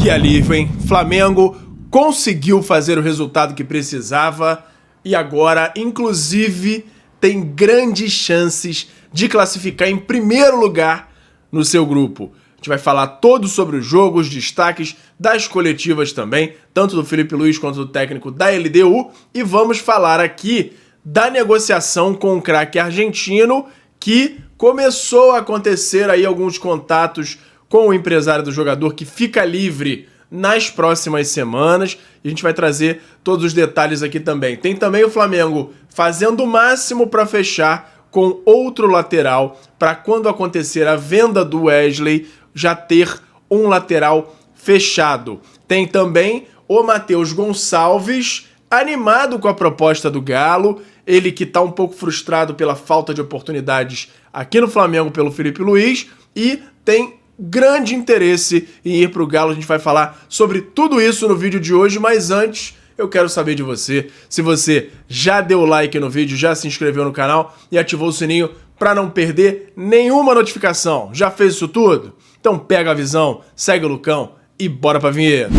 Que alívio, hein? Flamengo conseguiu fazer o resultado que precisava e agora, inclusive, tem grandes chances de classificar em primeiro lugar no seu grupo. A gente vai falar todo sobre o jogo, os destaques das coletivas também, tanto do Felipe Luiz quanto do técnico da LDU, e vamos falar aqui da negociação com o craque argentino, que começou a acontecer aí alguns contatos com o empresário do jogador que fica livre nas próximas semanas. E a gente vai trazer todos os detalhes aqui também. Tem também o Flamengo fazendo o máximo para fechar com outro lateral, para quando acontecer a venda do Wesley, já ter um lateral fechado. Tem também o Matheus Gonçalves, animado com a proposta do Galo, ele que está um pouco frustrado pela falta de oportunidades aqui no Flamengo pelo Felipe Luiz e tem grande interesse em ir para o Galo. A gente vai falar sobre tudo isso no vídeo de hoje, mas antes eu quero saber de você, se você já deu like no vídeo, já se inscreveu no canal e ativou o sininho para não perder nenhuma notificação. Já fez isso tudo? Então pega a visão, segue o Lucão e bora pra vinheta.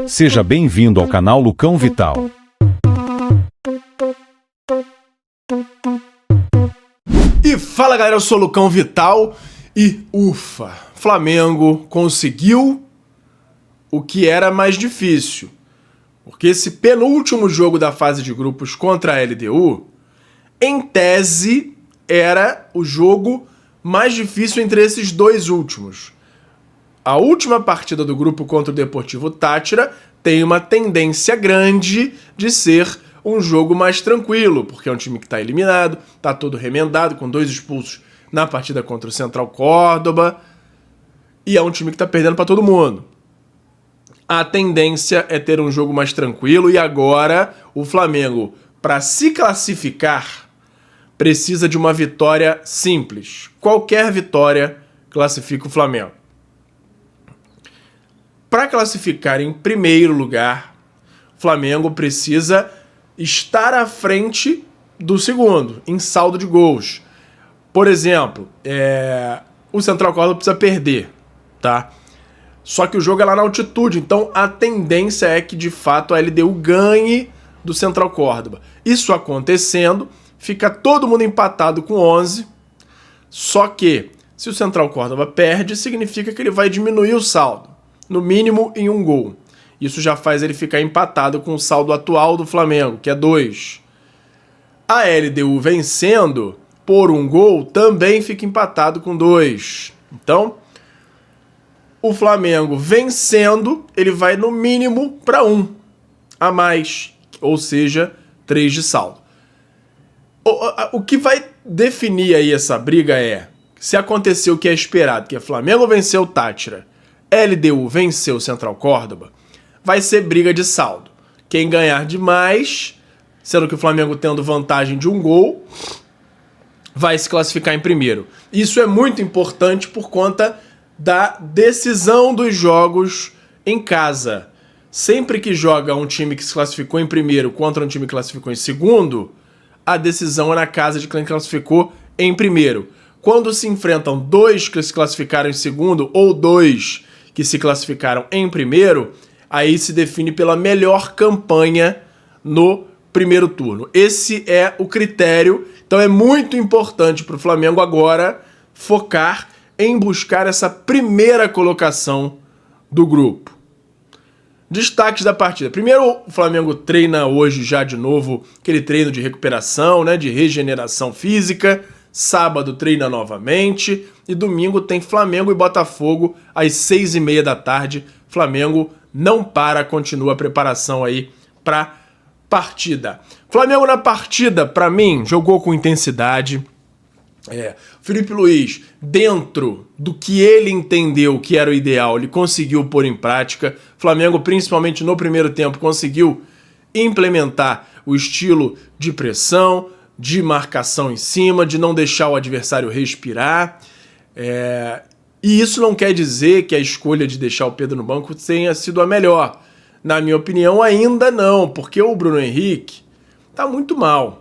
Seja bem-vindo ao canal Lucão Vital. E fala galera, eu sou o Lucão Vital e ufa, Flamengo conseguiu o que era mais difícil. Porque esse penúltimo jogo da fase de grupos contra a LDU, em tese, era o jogo mais difícil entre esses dois últimos. A última partida do grupo contra o Deportivo Táchira tem uma tendência grande de ser um jogo mais tranquilo, porque é um time que está eliminado, está todo remendado, com 2 expulsos na partida contra o Central Córdoba, e é um time que está perdendo para todo mundo. A tendência é ter um jogo mais tranquilo e agora o Flamengo, para se classificar, precisa de uma vitória simples. Qualquer vitória classifica o Flamengo. Para classificar em primeiro lugar, o Flamengo precisa estar à frente do segundo, em saldo de gols. Por exemplo, o Central Córdoba precisa perder, tá? Só que o jogo é lá na altitude, então a tendência é que de fato a LDU ganhe do Central Córdoba. Isso acontecendo, fica todo mundo empatado com 11, só que se o Central Córdoba perde, significa que ele vai diminuir o saldo, no mínimo em 1 gol. Isso já faz ele ficar empatado com o saldo atual do Flamengo, que é 2. A LDU vencendo por 1 gol também fica empatado com 2. Então, o Flamengo vencendo, ele vai no mínimo para 1 a mais, ou seja, 3 de saldo. O que vai definir aí essa briga é, se acontecer o que é esperado, que é Flamengo venceu o Táchira, LDU venceu o Central Córdoba, vai ser briga de saldo. Quem ganhar de mais, sendo que o Flamengo tendo vantagem de 1 gol, vai se classificar em primeiro. Isso é muito importante por conta da decisão dos jogos em casa. Sempre que joga um time que se classificou em primeiro contra um time que classificou em segundo, a decisão é na casa de quem classificou em primeiro. Quando se enfrentam 2 que se classificaram em segundo ou 2 que se classificaram em primeiro, aí se define pela melhor campanha no primeiro turno. Esse é o critério, então é muito importante para o Flamengo agora focar em buscar essa primeira colocação do grupo. Destaques da partida. Primeiro, o Flamengo treina hoje já de novo aquele treino de recuperação, né, de regeneração física. Sábado treina novamente e domingo tem Flamengo e Botafogo às 6h30 da tarde. Flamengo não para, continua a preparação aí para partida. Flamengo na partida, para mim, jogou com intensidade. Felipe Luiz, dentro do que ele entendeu que era o ideal, ele conseguiu pôr em prática. Flamengo, principalmente no primeiro tempo, conseguiu implementar o estilo de pressão, de marcação em cima, de não deixar o adversário respirar. E isso não quer dizer que a escolha de deixar o Pedro no banco tenha sido a melhor. Na minha opinião, ainda não, porque o Bruno Henrique tá muito mal.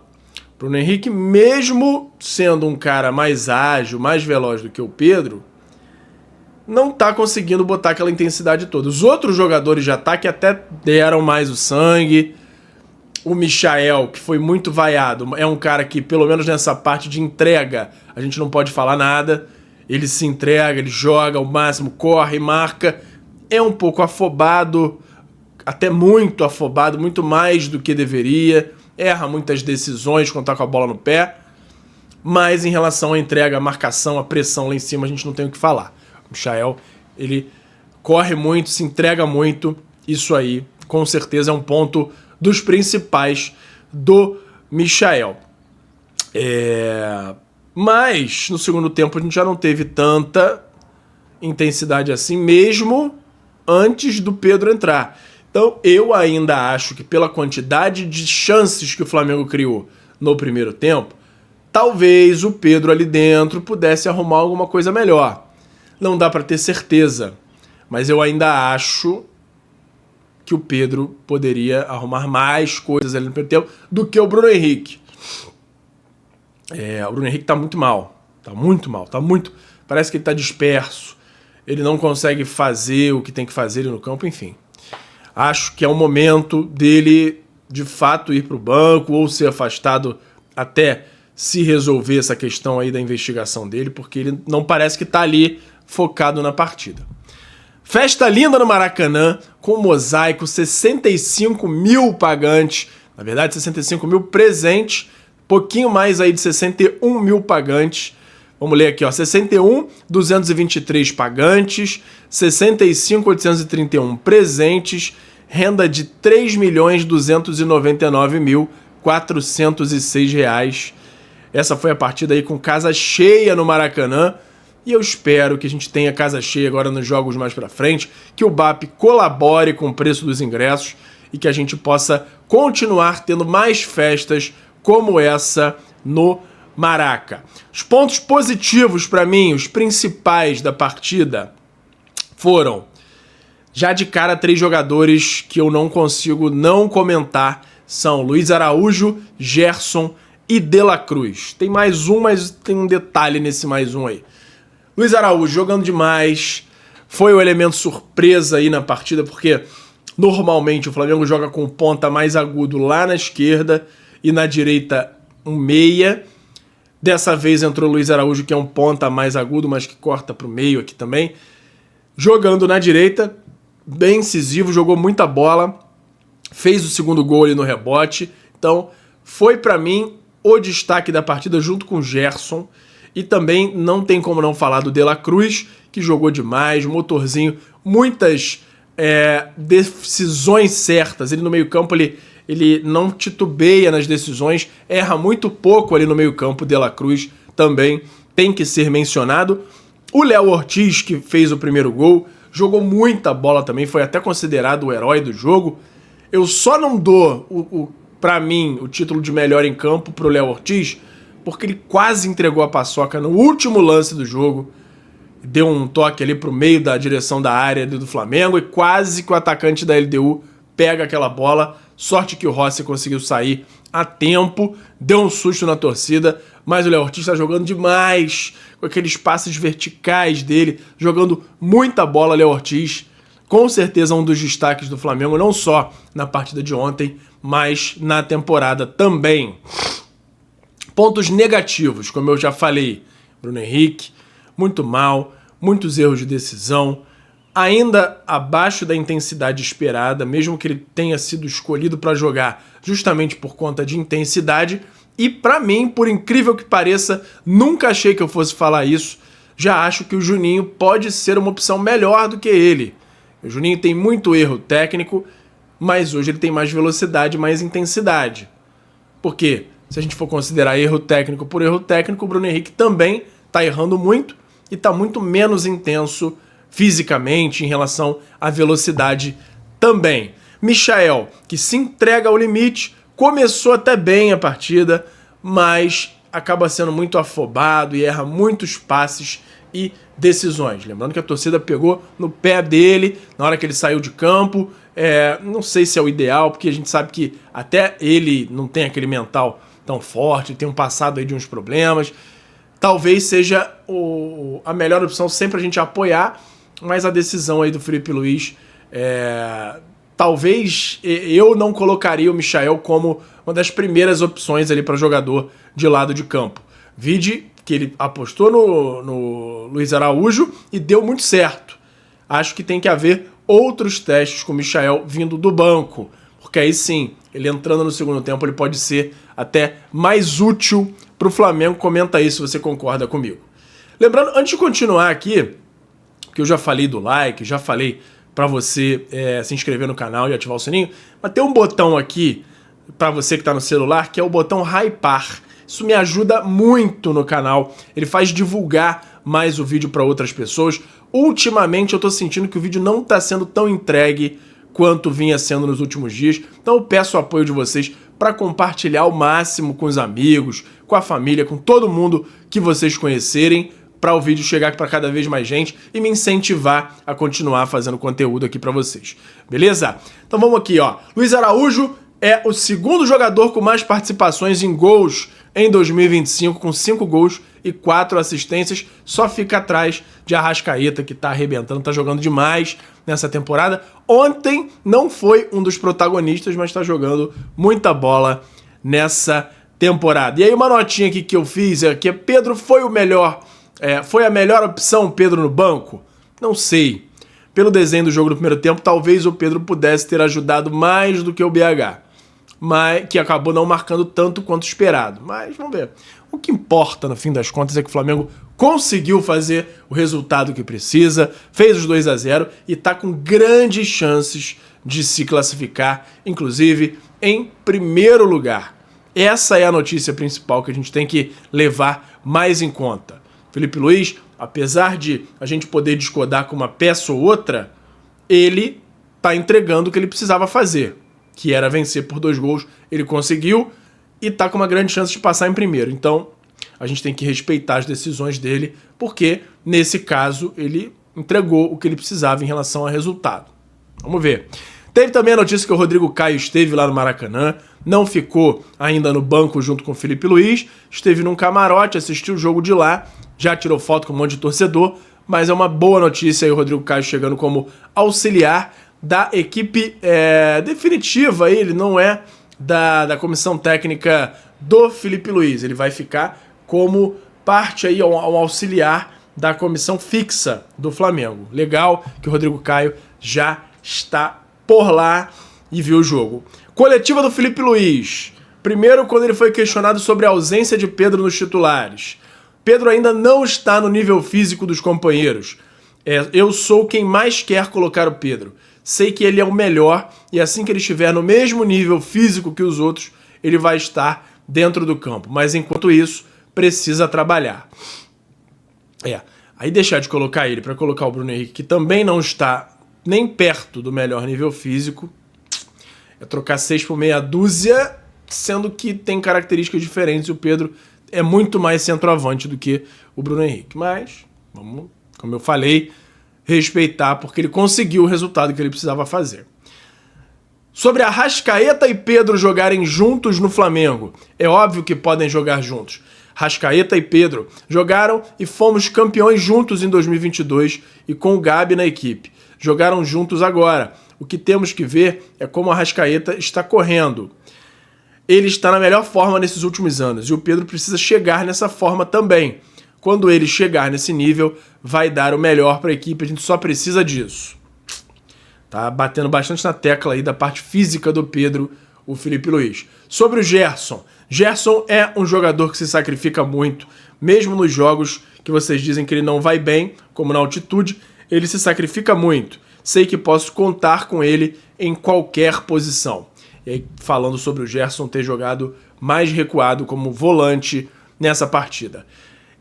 Bruno Henrique, mesmo sendo um cara mais ágil, mais veloz do que o Pedro, não tá conseguindo botar aquela intensidade toda. Os outros jogadores de ataque até deram mais o sangue. O Michael, que foi muito vaiado, é um cara que, pelo menos nessa parte de entrega, a gente não pode falar nada. Ele se entrega, ele joga ao máximo, corre, marca. É um pouco afobado, até muito afobado, muito mais do que deveria. Erra muitas decisões quando tá com a bola no pé. Mas em relação à entrega, à marcação, à pressão lá em cima, a gente não tem o que falar. O Michael, ele corre muito, se entrega muito. Isso aí, com certeza, é um ponto dos principais do Michael. Mas, no segundo tempo, a gente já não teve tanta intensidade assim, mesmo antes do Pedro entrar. Então, eu ainda acho que pela quantidade de chances que o Flamengo criou no primeiro tempo, talvez o Pedro ali dentro pudesse arrumar alguma coisa melhor. Não dá para ter certeza, mas eu ainda acho que o Pedro poderia arrumar mais coisas ali no primeiro tempo do que o Bruno Henrique. O Bruno Henrique tá muito mal. Parece que ele tá disperso. Ele não consegue fazer o que tem que fazer ali no campo, enfim. Acho que é o momento dele, de fato, ir pro banco ou ser afastado até se resolver essa questão aí da investigação dele, porque ele não parece que tá ali focado na partida. Festa linda no Maracanã, com mosaico, 65 mil pagantes, na verdade 65 mil presentes, pouquinho mais aí de 61 mil pagantes. Vamos ler aqui, ó, 61.223 pagantes, 65.831 presentes, renda de R$ 3.299.406. Essa foi a partida aí com casa cheia no Maracanã. E eu espero que a gente tenha casa cheia agora nos jogos mais pra frente, que o BAP colabore com o preço dos ingressos e que a gente possa continuar tendo mais festas como essa no Maraca. Os pontos positivos para mim, os principais da partida, foram, já de cara, 3 jogadores que eu não consigo não comentar, são Luiz Araújo, Gerson e De La Cruz. Tem mais um, mas tem um detalhe nesse mais um aí. Luiz Araújo jogando demais, foi o elemento surpresa aí na partida, porque normalmente o Flamengo joga com o ponta mais agudo lá na esquerda e na direita um meia. Dessa vez entrou o Luiz Araújo, que é um ponta mais agudo, mas que corta pro meio aqui também. Jogando na direita, bem incisivo, jogou muita bola, fez o segundo gol ali no rebote. Então, foi pra mim o destaque da partida junto com o Gerson. E também não tem como não falar do De La Cruz, que jogou demais, motorzinho, muitas decisões certas. Ele no meio-campo, ele não titubeia nas decisões, erra muito pouco ali no meio-campo. De La Cruz também tem que ser mencionado. O Léo Ortiz, que fez o primeiro gol, jogou muita bola também, foi até considerado o herói do jogo. Eu só não dou, pra mim, o título de melhor em campo pro Léo Ortiz, porque ele quase entregou a paçoca no último lance do jogo, deu um toque ali pro meio da direção da área do Flamengo e quase que o atacante da LDU pega aquela bola. Sorte que o Rossi conseguiu sair a tempo, deu um susto na torcida, mas o Léo Ortiz está jogando demais, com aqueles passes verticais dele, jogando muita bola. Léo Ortiz, com certeza um dos destaques do Flamengo, não só na partida de ontem, mas na temporada também. Pontos negativos, como eu já falei, Bruno Henrique, muito mal, muitos erros de decisão, ainda abaixo da intensidade esperada, mesmo que ele tenha sido escolhido para jogar justamente por conta de intensidade. E para mim, por incrível que pareça, nunca achei que eu fosse falar isso, já acho que o Juninho pode ser uma opção melhor do que ele. O Juninho tem muito erro técnico, mas hoje ele tem mais velocidade, mais intensidade. Por quê? Se a gente for considerar erro técnico por erro técnico, o Bruno Henrique também está errando muito e está muito menos intenso fisicamente em relação à velocidade também. Michael, que se entrega ao limite, começou até bem a partida, mas acaba sendo muito afobado e erra muitos passes e decisões. Lembrando que a torcida pegou no pé dele na hora que ele saiu de campo. Não sei se é o ideal, porque a gente sabe que até ele não tem aquele mental tão forte, tem um passado aí de uns problemas. Talvez seja a melhor opção sempre a gente apoiar, mas a decisão aí do Felipe Luiz, talvez eu não colocaria o Michael como uma das primeiras opções ali para jogador de lado de campo. Vide que ele apostou no Luiz Araújo e deu muito certo. Acho que tem que haver outros testes com o Michael vindo do banco, porque aí sim, ele entrando no segundo tempo, ele pode ser até mais útil para o Flamengo. Comenta aí se você concorda comigo. Lembrando, antes de continuar aqui, que eu já falei do like, já falei para você se inscrever no canal e ativar o sininho, mas tem um botão aqui para você que está no celular, que é o botão hypar. Isso me ajuda muito no canal, ele faz divulgar mais o vídeo para outras pessoas. Ultimamente eu tô sentindo que o vídeo não tá sendo tão entregue quanto vinha sendo nos últimos dias, então eu peço o apoio de vocês para compartilhar ao máximo com os amigos, com a família, com todo mundo que vocês conhecerem, para o vídeo chegar para cada vez mais gente e me incentivar a continuar fazendo conteúdo aqui para vocês. Beleza? Então vamos aqui, ó. Luiz Araújo é o segundo jogador com mais participações em gols em 2025, com 5 gols e 4 assistências, só fica atrás de Arrascaeta, que tá arrebentando, tá jogando demais nessa temporada. Ontem não foi um dos protagonistas, mas tá jogando muita bola nessa temporada. E aí uma notinha aqui que eu fiz é que Pedro foi o melhor, foi a melhor opção, Pedro no banco? Não sei. Pelo desenho do jogo do primeiro tempo, talvez o Pedro pudesse ter ajudado mais do que o BH, mas que acabou não marcando tanto quanto esperado. Mas vamos ver. O que importa, no fim das contas, é que o Flamengo conseguiu fazer o resultado que precisa, fez os 2-0 e está com grandes chances de se classificar, inclusive em primeiro lugar. Essa é a notícia principal que a gente tem que levar mais em conta. Felipe Luiz, apesar de a gente poder discordar com uma peça ou outra, ele está entregando o que ele precisava fazer, que era vencer por 2 gols. Ele conseguiu e tá com uma grande chance de passar em primeiro. Então, a gente tem que respeitar as decisões dele, porque, nesse caso, ele entregou o que ele precisava em relação ao resultado. Vamos ver. Teve também a notícia que o Rodrigo Caio esteve lá no Maracanã, não ficou ainda no banco junto com o Felipe Luiz, esteve num camarote, assistiu o jogo de lá, já tirou foto com um monte de torcedor, mas é uma boa notícia aí o Rodrigo Caio chegando como auxiliar da equipe definitiva. Ele não é da comissão técnica do Felipe Luiz, ele vai ficar como parte aí, um auxiliar da comissão fixa do Flamengo. Legal que o Rodrigo Caio já está por lá e viu o jogo. Coletiva do Felipe Luiz. Primeiro, quando ele foi questionado sobre a ausência de Pedro nos titulares. Pedro ainda não está no nível físico dos companheiros. Eu sou quem mais quer colocar o Pedro. Sei que ele é o melhor e assim que ele estiver no mesmo nível físico que os outros, ele vai estar dentro do campo. Mas enquanto isso, precisa trabalhar. Aí deixar de colocar ele para colocar o Bruno Henrique, que também não está nem perto do melhor nível físico, é trocar 6 por meia dúzia, sendo que tem características diferentes e o Pedro é muito mais centroavante do que o Bruno Henrique. Mas, vamos, como eu falei, respeitar, porque ele conseguiu o resultado que ele precisava fazer. Sobre Arrascaeta e Pedro jogarem juntos no Flamengo, é óbvio que podem jogar juntos. Arrascaeta e Pedro jogaram e fomos campeões juntos em 2022 e com o Gabi na equipe. Jogaram juntos agora. O que temos que ver é como o Arrascaeta está correndo. Ele está na melhor forma nesses últimos anos e o Pedro precisa chegar nessa forma também. Quando ele chegar nesse nível, vai dar o melhor para a equipe, a gente só precisa disso. Tá batendo bastante na tecla aí da parte física do Pedro, o Felipe Luiz. Sobre o Gerson. Gerson é um jogador que se sacrifica muito, mesmo nos jogos que vocês dizem que ele não vai bem, como na altitude, ele se sacrifica muito. Sei que posso contar com ele em qualquer posição. E aí, falando sobre o Gerson ter jogado mais recuado como volante nessa partida.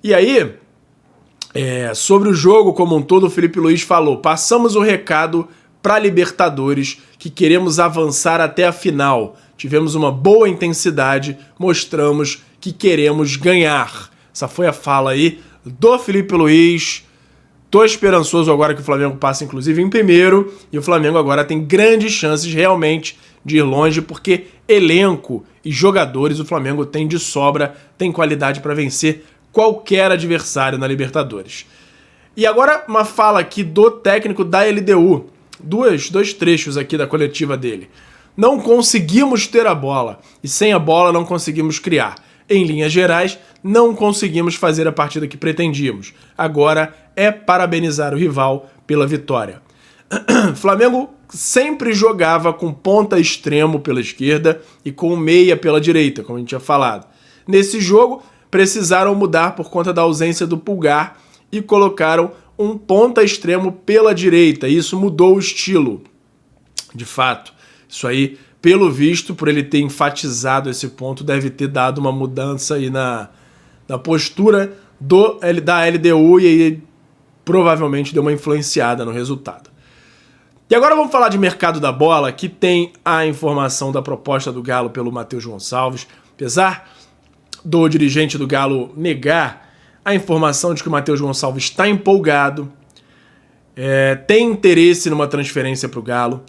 E aí, sobre o jogo como um todo, o Felipe Luiz falou: passamos o recado para Libertadores, que queremos avançar até a final. Tivemos uma boa intensidade, mostramos que queremos ganhar. Essa foi a fala aí do Felipe Luiz. Tô esperançoso agora que o Flamengo passe, inclusive, em primeiro, e o Flamengo agora tem grandes chances realmente de ir longe, porque elenco e jogadores o Flamengo tem de sobra, tem qualidade para vencer qualquer adversário na Libertadores. E agora uma fala aqui do técnico da LDU. Dois trechos aqui da coletiva dele. Não conseguimos ter a bola, e sem a bola não conseguimos criar. Em linhas gerais, não conseguimos fazer a partida que pretendíamos. Agora é parabenizar o rival pela vitória. Flamengo sempre jogava com ponta extremo pela esquerda e com meia pela direita, como a gente tinha falado. Nesse jogo, precisaram mudar por conta da ausência do Pulgar e colocaram um ponta extremo pela direita. Isso mudou o estilo. De fato, isso aí, pelo visto, por ele ter enfatizado esse ponto, deve ter dado uma mudança aí na postura da LDU e aí provavelmente deu uma influenciada no resultado. E agora vamos falar de mercado da bola, que tem a informação da proposta do Galo pelo Matheus Gonçalves. Apesar do dirigente do Galo negar a informação de que o Matheus Gonçalves está empolgado, tem interesse numa transferência para o Galo,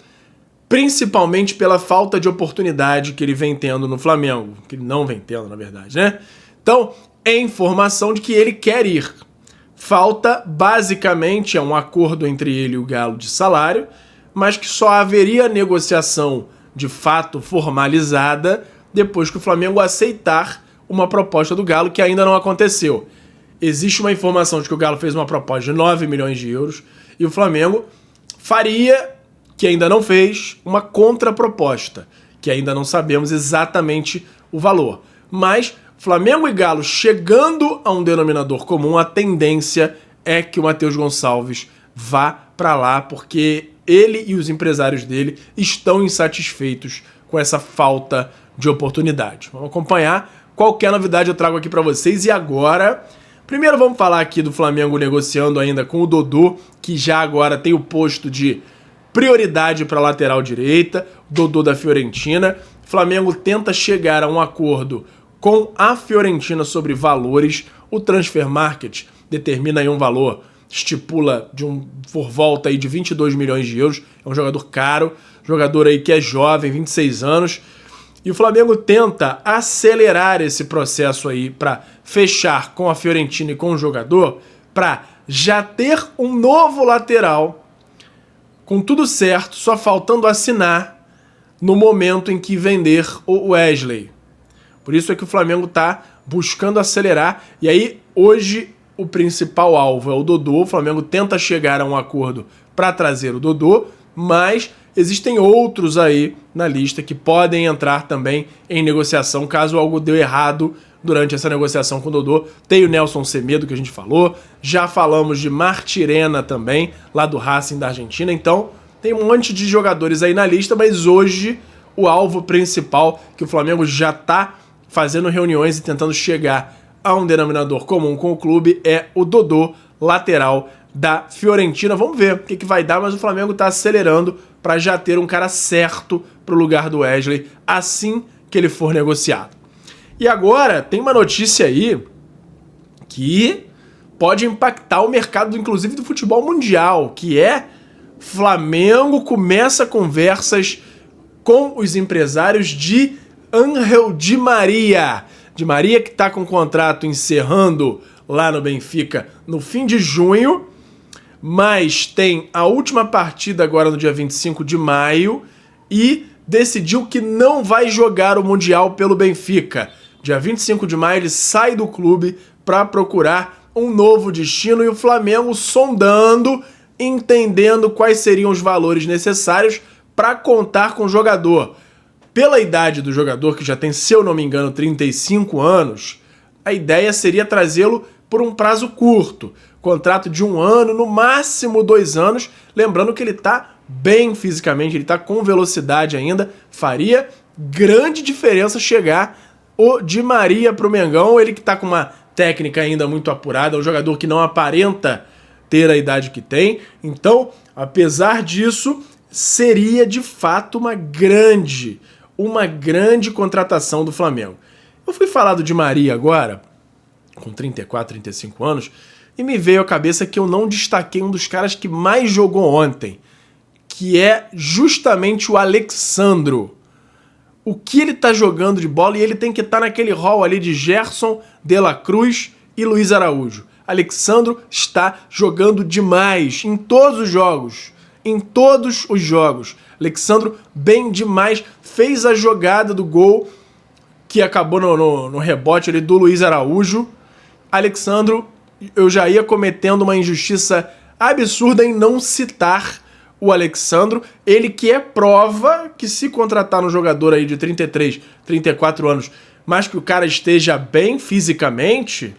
principalmente pela falta de oportunidade que ele vem tendo no Flamengo, que ele não vem tendo, na verdade, né? Então, é informação de que ele quer ir. Falta, basicamente, um acordo entre ele e o Galo de salário, mas que só haveria negociação de fato formalizada depois que o Flamengo aceitar uma proposta do Galo, que ainda não aconteceu. Existe uma informação de que o Galo fez uma proposta de 9 milhões de euros e o Flamengo faria, que ainda não fez, uma contraproposta, que ainda não sabemos exatamente o valor. Mas Flamengo e Galo chegando a um denominador comum, a tendência é que o Matheus Gonçalves vá para lá, porque ele e os empresários dele estão insatisfeitos com essa falta de oportunidade. Vamos acompanhar. Qualquer novidade eu trago aqui para vocês. E agora, primeiro vamos falar aqui do Flamengo negociando ainda com o Dodô, que já agora tem o posto de prioridade para a lateral direita, Dodô da Fiorentina. O Flamengo tenta chegar a um acordo com a Fiorentina sobre valores. O Transfer Market determina aí um valor, estipula por volta aí de 22 milhões de euros. É um jogador caro, jogador aí que é jovem, 26 anos. E o Flamengo tenta acelerar esse processo aí para fechar com a Fiorentina e com o jogador, para já ter um novo lateral com tudo certo, só faltando assinar no momento em que vender o Wesley. Por isso é que o Flamengo está buscando acelerar. E aí, hoje, o principal alvo é o Dodô. O Flamengo tenta chegar a um acordo para trazer o Dodô, mas existem outros aí na lista que podem entrar também em negociação, caso algo dê errado durante essa negociação com o Dodô. Tem o Nelson Semedo, que a gente falou, já falamos de Martirena também, lá do Racing da Argentina. Então, tem um monte de jogadores aí na lista, mas hoje o alvo principal, que o Flamengo já está fazendo reuniões e tentando chegar a um denominador comum com o clube, é o Dodô, lateral da Fiorentina. Vamos ver o que vai dar, mas o Flamengo está acelerando para já ter um cara certo para o lugar do Wesley assim que ele for negociado. E agora tem uma notícia aí que pode impactar o mercado, inclusive do futebol mundial, que é Flamengo começa conversas com os empresários de Ángel Di Maria. Di Maria que está com o contrato encerrando lá no Benfica no fim de junho, mas tem a última partida agora no dia 25 de maio e decidiu que não vai jogar o Mundial pelo Benfica. Dia 25 de maio ele sai do clube para procurar um novo destino e o Flamengo sondando, entendendo quais seriam os valores necessários para contar com o jogador. Pela idade do jogador, que já tem, se eu não me engano, 35 anos, a ideia seria trazê-lo por um prazo curto. Contrato de 1 ano, no máximo 2 anos. Lembrando que ele está bem fisicamente, ele está com velocidade ainda. Faria grande diferença chegar o Di Maria para o Mengão. Ele que está com uma técnica ainda muito apurada, é um jogador que não aparenta ter a idade que tem. Então, apesar disso, seria de fato uma grande contratação do Flamengo. Eu fui falar do Di Maria agora, com 34, 35 anos, e me veio à cabeça que eu não destaquei um dos caras que mais jogou ontem, que é justamente o Alexandro. O que ele tá jogando de bola, e ele tem que estar naquele hall ali de Gerson, De La Cruz e Luiz Araújo. Alexandro está jogando demais em todos os jogos. Em todos os jogos. Alexandro bem demais. Fez a jogada do gol que acabou no rebote ali do Luiz Araújo. Alexandro, eu já ia cometendo uma injustiça absurda em não citar o Alexandro. Ele que é prova que se contratar um jogador aí de 33, 34 anos, mas que o cara esteja bem fisicamente,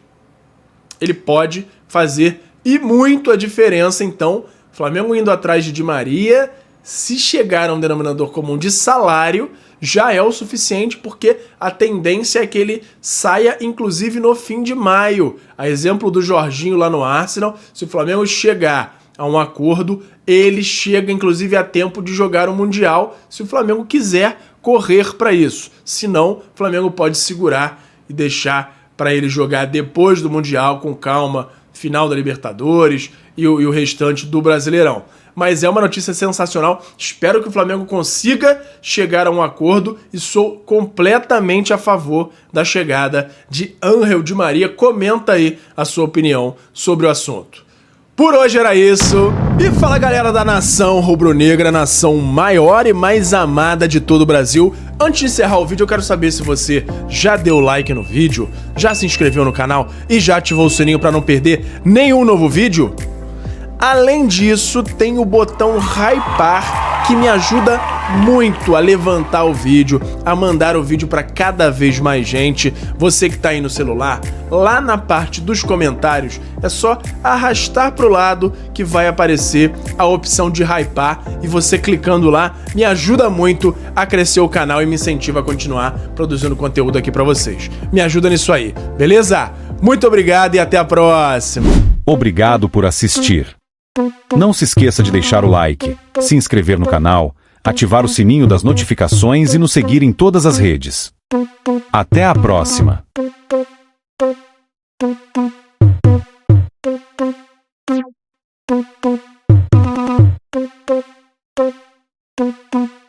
ele pode fazer e muito a diferença. Então, Flamengo indo atrás de Di Maria, se chegar a um denominador comum de salário, já é o suficiente, porque a tendência é que ele saia, inclusive, no fim de maio. A exemplo do Jorginho lá no Arsenal, se o Flamengo chegar a um acordo, ele chega, inclusive, a tempo de jogar o Mundial, se o Flamengo quiser correr para isso. Se não, o Flamengo pode segurar e deixar para ele jogar depois do Mundial, com calma, final da Libertadores e o restante do Brasileirão. Mas é uma notícia sensacional, espero que o Flamengo consiga chegar a um acordo e sou completamente a favor da chegada de Ángel Di Maria. Comenta aí a sua opinião sobre o assunto. Por hoje era isso, e fala galera da nação rubro-negra, nação maior e mais amada de todo o Brasil. Antes de encerrar o vídeo, eu quero saber se você já deu like no vídeo, já se inscreveu no canal e já ativou o sininho para não perder nenhum novo vídeo. Além disso, tem o botão hypar, que me ajuda muito a levantar o vídeo, a mandar o vídeo para cada vez mais gente. Você que está aí no celular, lá na parte dos comentários, é só arrastar para o lado que vai aparecer a opção de hypar, e você clicando lá me ajuda muito a crescer o canal e me incentiva a continuar produzindo conteúdo aqui para vocês. Me ajuda nisso aí, beleza? Muito obrigado e até a próxima! Obrigado por assistir. Não se esqueça de deixar o like, se inscrever no canal, ativar o sininho das notificações e nos seguir em todas as redes. Até a próxima! Thank you.